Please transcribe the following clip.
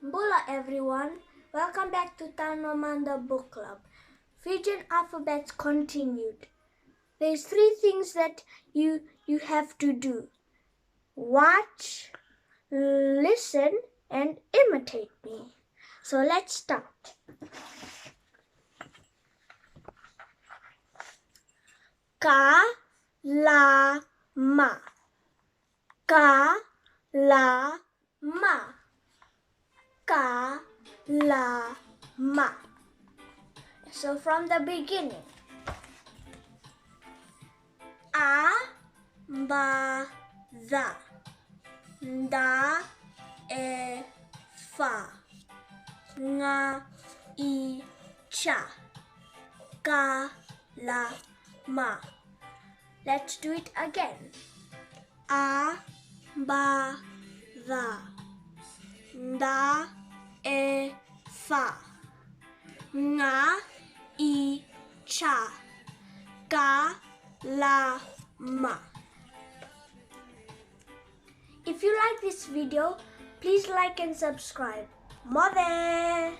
Bula everyone, welcome back to Tanamanda Book Club. Fijian alphabets continued. There's 3 things that you have to do. Watch, listen and imitate me. So let's start. Ka-la-ma. Ka-la-ma. Ka-la-ma. So from the beginning. A-ba-da. Da-e-fa. Nga-i-cha. Ka-la-ma. Let's do it again. A-ba-da. Da-e-fa. Nga-i-cha. Ka-la-ma. If you like this video, please like and subscribe. Mother!